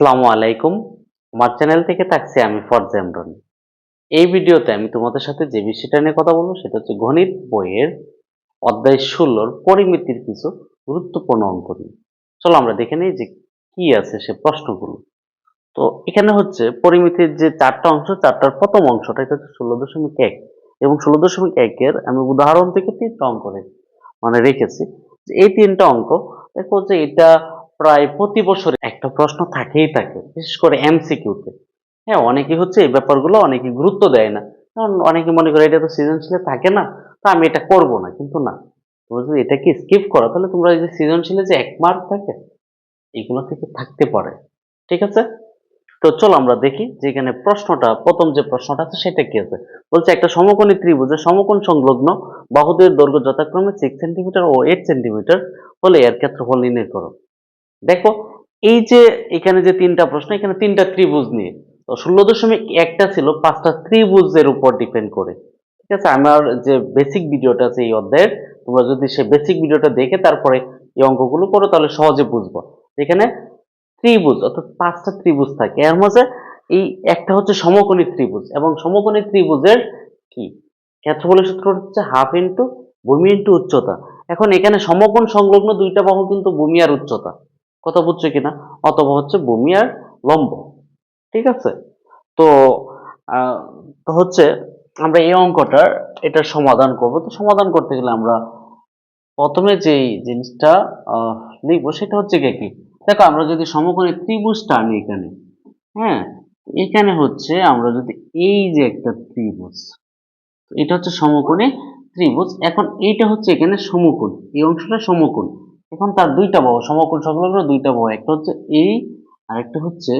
আসসালামু আলাইকুম। আমার চ্যানেল থেকে থাকছি আমি ফরজ এমরন। এই ভিডিওতে আমি তোমাদের সাথে যে বিষয়টা নিয়ে কথা বলবো সেটা হচ্ছে গণিত বইয়ের অধ্যায় ১৬ পরিমিতির কিছু গুরুত্বপূর্ণ অঙ্ক নিয়ে। চলো আমরা দেখে নিই যে কি আছে সে প্রশ্নগুলো। তো এখানে হচ্ছে পরিমিতির যে ৪ টা অংশ, ৪ টার প্রথম অংশটা এটা হচ্ছে ১৬.১ এবং ১৬.১ এর আমি উদাহরণ থেকে ৩ টা অঙ্ক রেখেছি। যে এই ৩ টা অঙ্ক দেখো যে এটা প্রায় প্রতি বছর একটা প্রশ্ন থাকেই থাকে। বিশেষ করে এমসিকিউতে। হ্যাঁ, অনেকে হচ্ছে এই ব্যাপারগুলো অনেকে গুরুত্ব দেয় না। কারণ অনেকে মনে করে এটা তো সৃজনশীলে থাকে না, তো আমি এটা করব না। কিন্তু না, তোমরা যদি এটাকে স্কিপ করো তাহলে তোমরা এই যে সৃজনশীলে যে ১ মার্ক থাকে এগুলো থেকে থাকতে পারে। ঠিক আছে? তো চলো আমরা দেখি যে এখানে প্রশ্নটা, প্রথম যে প্রশ্নটা আছে সেটা কি আছে। বলছে একটা সমকোণী ত্রিভুজের সমকোণ সংলগ্ন বাহুদ্বয়ের দৈর্ঘ্য যথাক্রমে 6 সেন্টিমিটার ও 8 সেন্টিমিটার হলে এর ক্ষেত্রফল নির্ণয় করো। দেখো, এই যে এখানে যে ৩ টা প্রশ্ন, এখানে ৩ টা ত্রিভুজ নিয়ে। তো ১৬.১ টা ছিল ৫ টা ত্রিভুজের উপর ডিপেন্ড করে। ঠিক আছে? আমার যে বেসিক ভিডিওটা আছে এই অধ্যায়ের, তোমরা যদি সেই বেসিক ভিডিওটা দেখে তারপরে এই অঙ্কগুলো করো তাহলে সহজে বুঝবা। এখানে ত্রিভুজ অর্থাৎ ৫ টা ত্রিভুজ থাকে। এর মাঝে এই একটা হচ্ছে সমকোণী ত্রিভুজ এবং সমকোণী ত্রিভুজের কি ক্ষেত্রফলের সূত্র হচ্ছে হাফ ইন্টু ভূমি ইন্টু উচ্চতা। এখন এখানে সমকোণ সংলগ্ন ২ টা বাহু কিন্তু ভূমি আর উচ্চতা। কথা বুঝছো কিনা? অথবা হচ্ছে ভূমি আর লম্ব। ঠিক আছে? তো আহ, তো হচ্ছে আমরা এই অঙ্কটার এটার সমাধান করব। তো সমাধান করতে গেলে আমরা প্রথমে যেই জিনিসটা আহ, লিখবো সেটা হচ্ছে কি, দেখো আমরা যদি সমকোণী ত্রিভুজটা আনি এখানে, হ্যাঁ, এখানে হচ্ছে আমরা যদি এই যে একটা ত্রিভুজ, এটা হচ্ছে সমকোণী ত্রিভুজ। এখন এইটা হচ্ছে এখানে সমকোণ, এই অংশটা সমকোণ। এখন তার দুইটা বাহু সমকোণ সংলগ্ন, দুইটা বাহু, একটা হচ্ছে এই আর একটা হচ্ছে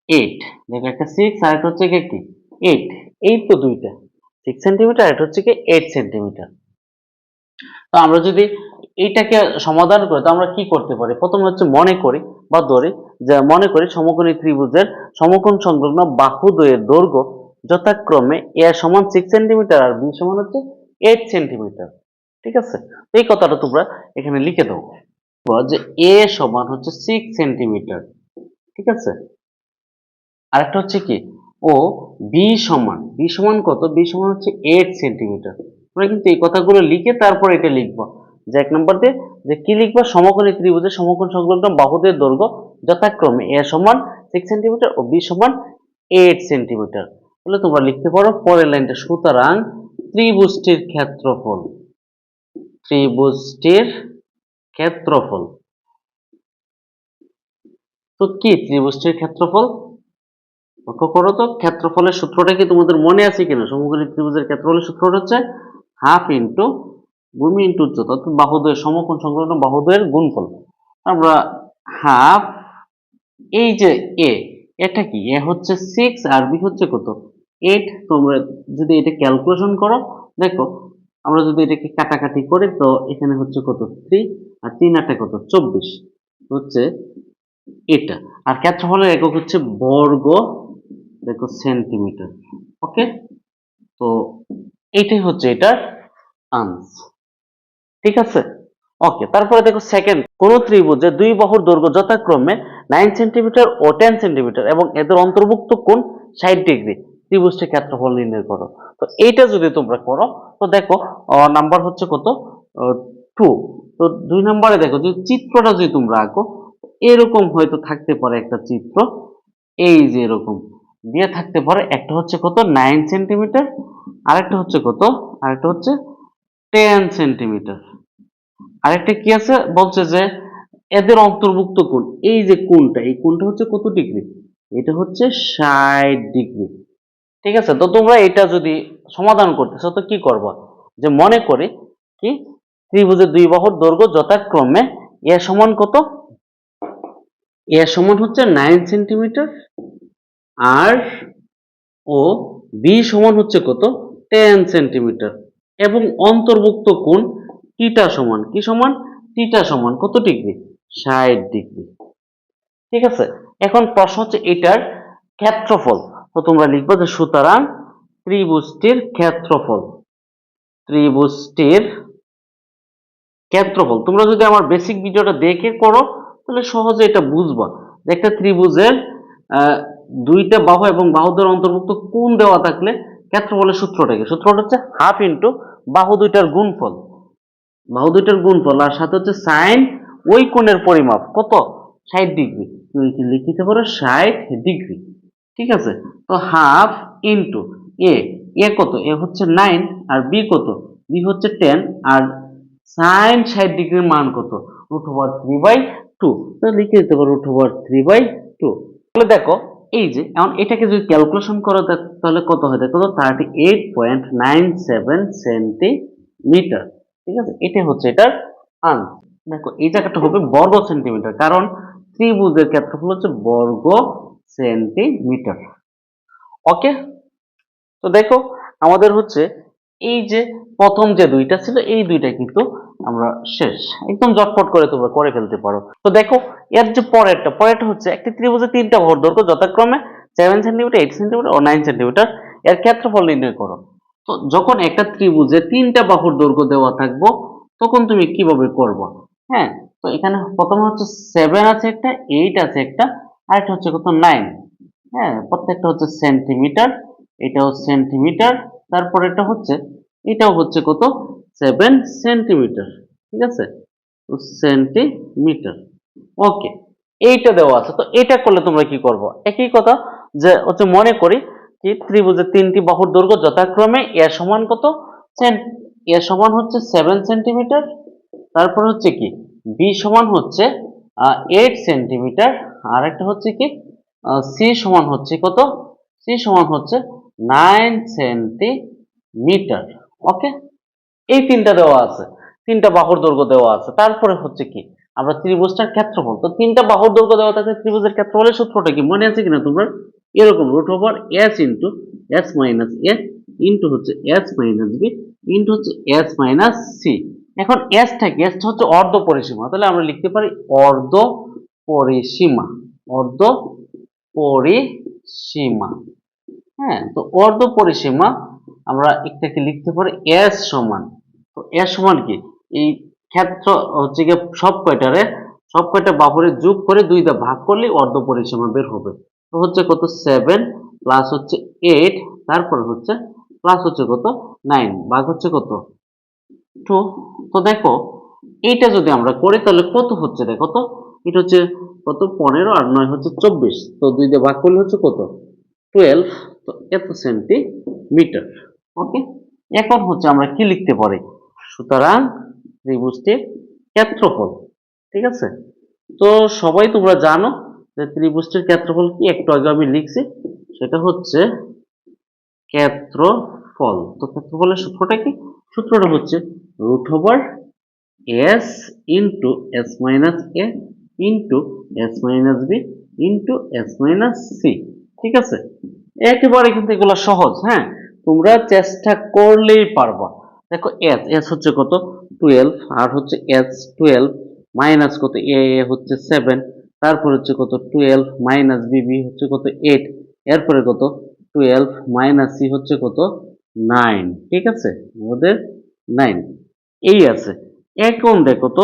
8। দেখো একটা 6 আর একটা হচ্ছে কি 8। এই তো দুইটা 6 সেন্টিমিটার, এটা হচ্ছে কি 8 সেন্টিমিটার। তো আমরা যদি এইটাকে সমাধান করি তো আমরা কি করতে পারি, প্রথমে হচ্ছে মনে করি বা ধরি যে মনে করি সমকোণী ত্রিভুজের সমকোণ সংলগ্ন বাহুদ্বয়ের দৈর্ঘ্য যথাক্রমে এ সমান 6 সেন্টিমিটার আর বি সমান হচ্ছে 8 সেন্টিমিটার। ঠিক আছে? তো এই কথাটা তোমরা এখানে লিখে দাও যে এ সমান হচ্ছে 6 সেন্টিমিটার। ঠিক আছে? আরেকটা হচ্ছে কি, ও বি সমান কত, বি সমান হচ্ছে 8 সেন্টিমিটার। আমরা কিন্তু এই কথাগুলো লিখে তারপর এটা লিখবো যে ১ নম্বর দিয়ে যে কি লিখবো, সমকোণী ত্রিভুজের সমকোণ সংলগ্ন বাহুদের দৈর্ঘ্য যথাক্রমে এ সমান 6 সেন্টিমিটার ও বি সমান 8 সেন্টিমিটার। তাহলে তোমরা লিখতে পারো পরের লাইনটা, সুতরাং ত্রিভুজটির ক্ষেত্রফল, ত্রিভুজটির ক্ষেত্রফল। তো কি ত্রিভুজটির ক্ষেত্রফল? লক্ষ্য করো তো ক্ষেত্রফলের সূত্রটা কি তোমাদের মনে আছে কিনা? সমকোণী ত্রিভুজের ক্ষেত্রফলের সূত্রটা হচ্ছে হাফ ইন্টু ভূমি ইন্টু উচ্চতা, অর্থাৎ বাহুদ্বয়ের সমকোণ সংলগ্ন বাহুদ্বয়ের গুণফল। আমরা হাফ, এই যে এ, এটা কি, এ হচ্ছে 6 আর বি হচ্ছে কত 8। তোমরা যদি এটা ক্যালকুলেশন করো, দেখো আমরা যদি এটাকে কাটাকাটি করি তো এখানে হচ্ছে কত 3 আর 3 8 কত 24 হচ্ছে এটা। আর ক্ষেত্রফলের একক হচ্ছে বর্গ, দেখো সেন্টিমিটার। ওকে, তো এটাই হচ্ছে এটার আনসার। ঠিক আছে? ওকে, তারপরে দেখো সেকেন্ড, কোন ত্রিভুজে দুই বাহুর দৈর্ঘ্য যথাক্রমে 9 সেন্টিমিটার ও 10 সেন্টিমিটার এবং এদের অন্তর্ভুক্ত কোণ 60 ডিগ্রি, ত্রিভুজটির ক্ষেত্রফল নির্ণয় করো। তো এইটা যদি তোমরা করো তো দেখো নাম্বার হচ্ছে কত 2। তো 2 নম্বরে দেখো যে চিত্রটা যদি তোমরা আঁকো এরকম হয়তো থাকতে পারে একটা চিত্র, এই যে এরকম দিয়ে থাকতে পারে। একটা হচ্ছে কত 9 সেন্টিমিটার, আরেকটা হচ্ছে কত, আরেকটা হচ্ছে 10 সেন্টিমিটার। আরেকটা কি আছে বলছে যে এদের অন্তর্ভুক্ত কোণ, এই যে কোণটা, এই কোণটা হচ্ছে কত ডিগ্রি, এটা হচ্ছে 60 ডিগ্রি। ঠিক আছে? তো তোমরা এটা যদি সমাধান করতেছো তো কি করবা, যে মনে করে কি ত্রিভুজের দুই বাহুর দৈর্ঘ্য যথাক্রমে এ সমান কত, এ সমান হচ্ছে 9 সেন্টিমিটার আর ও বি সমান হচ্ছে কত 10 সেন্টিমিটার এবং অন্তর্ভুক্ত কোণ থিটা সমান কি সমান, থিটা সমান কত ডিগ্রি 60 ডিগ্রি। ঠিক আছে? এখন প্রশ্ন হচ্ছে এটার ক্ষেত্রফল। তো তোমরা লিখবে যে সুতরাং ত্রিভুজটির ক্ষেত্রফল, ত্রিভুজটির ক্ষেত্রফল। তোমরা যদি আমার বেসিক ভিডিওটা দেখে করো তাহলে সহজে এটা বুঝবা একটা ত্রিভুজের দুইটা বাহু এবং বাহুদের অন্তর্ভুক্ত কোণ দেওয়া থাকলে ক্ষেত্রফলের সূত্রটা হচ্ছে হাফ ইন্টু বাহু দুইটার গুণফল, আর সাথে হচ্ছে সাইন ওই কোণের পরিমাপ কত 60 ডিগ্রি, তুমি কি লিখতে পারো 60 ডিগ্রি। ঠিক আছে, তো হাফ ইন্টু এ, কত, এ হচ্ছে 9 আর বি কত, বি হচ্ছে 10, আর সাইন 60 ডিগ্রির মান কত, √3/2, তো লিখে দিতে পারো √3/2। তাহলে দেখো এই যে এখন এটাকে যদি ক্যালকুলেশন করো তাহলে কত হয় দেখো তো 38.97 সেন্টিমিটার। ঠিক আছে, এটা হচ্ছে এটার আনসার। দেখো এই জায়গাটা হবে বর্গ সেন্টিমিটার, কারণ ত্রিভুজের ক্ষেত্রফল হচ্ছে বর্গ সেন্টিমিটার। ওকে, তো দেখো আমাদের হচ্ছে এই যে প্রথম যে দুইটা ছিল এই দুইটা কিন্তু আমরা শেষ, একদম জটপট করে তোমরা করে ফেলতে পারো। তো দেখো এর যে পরেরটা হচ্ছে একটি ত্রিভুজের তিনটা বাহুর দৈর্ঘ্য যথাক্রমে 7 সেন্টিমিটার, 8 সেন্টিমিটার ও 9 সেন্টিমিটার, এর ক্ষেত্রফল নির্ণয় করো। তো যখন একটা ত্রিভুজে তিনটা বাহুর দৈর্ঘ্য দেওয়া থাকবো তখন তুমি কিভাবে করবো? হ্যাঁ, তো এখানে প্রথমে হচ্ছে 7 আছে একটা, 8 আছে একটা, আর একটা হচ্ছে কত 9। হ্যাঁ, প্রত্যেকটা হচ্ছে সেন্টিমিটার, এটাও সেন্টিমিটার, তারপর এটাও হচ্ছে কত 7 সেন্টিমিটার। ঠিক আছে, তো সেন্টিমিটার। ওকে, এইটা দেওয়া আছে, তো এটা করলে তোমরা কি করবো একই কথা, যে হচ্ছে মনে করি কি ত্রিভুজের তিনটি বাহুর দৈর্ঘ্য যথাক্রমে এ সমান কত, এ সমান হচ্ছে 7 সেন্টিমিটার, তারপর হচ্ছে কি বি সমান হচ্ছে 8 সেন্টিমিটার, আর একটা হচ্ছে কি সি সমান হচ্ছে কত, সি সমান হচ্ছে 9 সেন্টিমিটার। ওকে, এই তিনটা দেওয়া আছে, তিনটা বাহুর দৈর্ঘ্য দেওয়া আছে। তারপরে হচ্ছে কি আমরা ত্রিভুজটার ক্ষেত্রফল, তো তিনটা বাহুর দৈর্ঘ্য দেওয়া থাকলে ত্রিভুজের ক্ষেত্রফলের সূত্রটা কি মনে আছে কিনা তোমরা? এরকম √s into s minus a into হচ্ছে s মাইনাস b ইন্টু হচ্ছে s মাইনাস c। এখন এসটা কি, এসটা হচ্ছে অর্ধ পরিসীমা, তাহলে আমরা লিখতে পারি অর্ধ পরিসীমা, অর্ধ পরিসীমা। হ্যাঁ, তো অর্ধ পরিসীমা আমরা এটাকে লিখতে পারি এস সমান, তো এস সমান কি এই ক্ষেত্র হচ্ছে গিয়ে সব কয়টা বাহুরে যোগ করে 2 দিয়ে ভাগ করলে অর্ধ পরিসীমা বের হবে। তো হচ্ছে কত 7 প্লাস হচ্ছে 8, তারপর হচ্ছে প্লাস হচ্ছে কত 9, ভাগ হচ্ছে কত 2। তো দেখো এইটা যদি আমরা করি তাহলে কত হচ্ছে, দেখো তো এটা হচ্ছে কত 15 আর 9 হচ্ছে 24, তো 2 দিয়ে ভাগ করলে হচ্ছে কত 12, তো এত সেন্টিমিটার। ওকে, এখন হচ্ছে আমরা কি লিখতে পারি, সুতরাং ত্রিভুজটির ক্ষেত্রফল। ঠিক আছে, তো সবাই তোমরা জানো যে ত্রিভুজটির ক্ষেত্রফল কি, একটু আগে আমি লিখছি, সেটা হচ্ছে ক্ষেত্রফল। তো ক্ষেত্রফলের সূত্রটা কি, সূত্রটা হচ্ছে √s into s minus a into s minus b into s minus c। ঠিক আছে, একেবারে কিন্তু এগুলো সহজ। হ্যাঁ, তোমরা চেষ্টা করলেই পারবা। দেখো এস হচ্ছে কত 12, আর হচ্ছে s12 মাইনাস কত এ হচ্ছে 7, তারপর হচ্ছে কত 12 মাইনাস বি হচ্ছে কত 8, এরপরে কত 12 মাইনাস সি হচ্ছে কত 9। ঠিক আছে, আমাদের 9 এই আছে। এখন দেখো তো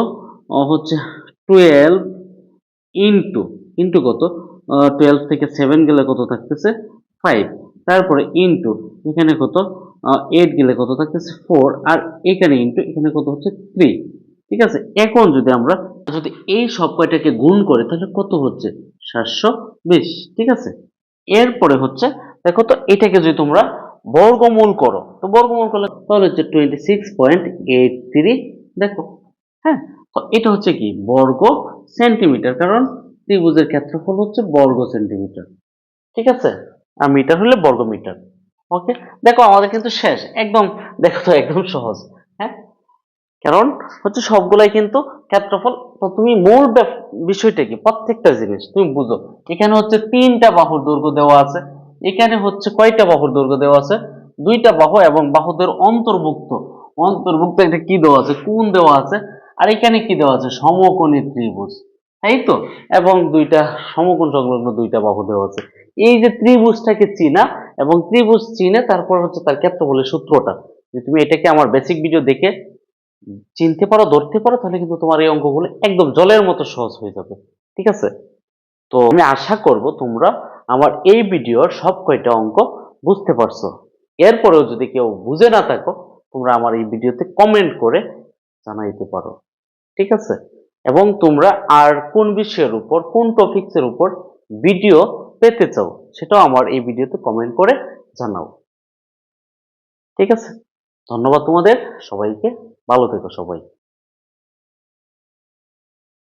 হচ্ছে 12 ইন্টু ইন্টু কত 12 থেকে 7 গেলে কত থাকতেছে 5, তারপরে ইন্টু এখানে কত 8 গেলে কত থাকতেছে 4, আর এখানে ইন্টু এখানে কত হচ্ছে 3। ঠিক আছে, এখন যদি এই সব কয়টাকে গুণ করে তাহলে কত হচ্ছে 720। ঠিক আছে, এরপরে হচ্ছে দেখো তো এটাকে যদি তোমরা বর্গমূল করো, তো বর্গমূল করলে তাহলে হচ্ছে 26.83। দেখো, হ্যাঁ, তো এটা হচ্ছে কি বর্গ সেন্টিমিটার, কারণ ত্রিভুজের ক্ষেত্রফল হচ্ছে বর্গ সেন্টিমিটার। ঠিক আছে, আর মিটার হলে বর্গ মিটার। ওকে, দেখো আমাদের কিন্তু শেষ একদম, দেখো তো একদম সহজ। হ্যাঁ, কারণ হচ্ছে সবগুলাই কিন্তু ক্ষেত্রফল। তো তুমি মূল বিষয়টা কি, প্রত্যেকটা জিনিস তুমি বুঝো। এখানে হচ্ছে তিনটা বাহুর দৈর্ঘ্য দেওয়া আছে, এখানে হচ্ছে কয়টা বাহুর দৈর্ঘ্য দেওয়া আছে, দুইটা বাহু এবং বাহুদের অন্তর্ভুক্ত অন্তর্ভুক্ত একটা কি দেওয়া আছে, কোণ দেওয়া আছে, আর এখানে কি দেওয়া আছে সমকোণী ত্রিভুজ, তাই তো, এবং দুইটা সমকোণ সংলগ্ন দুইটা বাহু দেওয়া আছে। এই যে ত্রিভুজটাকে চিনা এবং ত্রিভুজ চিনে তারপর হচ্ছে তার ক্ষেত্রফলের সূত্রটা, যে তুমি এটাকে আমার বেসিক ভিডিও দেখে চিনতে পারো, ধরতে পারো, তাহলে কিন্তু তোমার এই অঙ্কগুলো একদম জলের মতো সহজ হয়ে যাবে। ঠিক আছে, তো আমি আশা করব তোমরা আমার এই ভিডিওর সব কয়টা অঙ্ক বুঝতে পারছো। এরপরেও যদি কেউ বুঝে না থাকো, তোমরা আমার এই ভিডিওতে কমেন্ট করে জানাইতে পারো। ঠিক আছে? এবং তোমরা আর কোন বিষয়ের উপর, কোন টপিকসের উপর ভিডিও পেতে চাও সেটাও আমার এই ভিডিওতে কমেন্ট করে জানাও। ঠিক আছে? ধন্যবাদ তোমাদের সবাইকে। ভালো থেকো সবাই।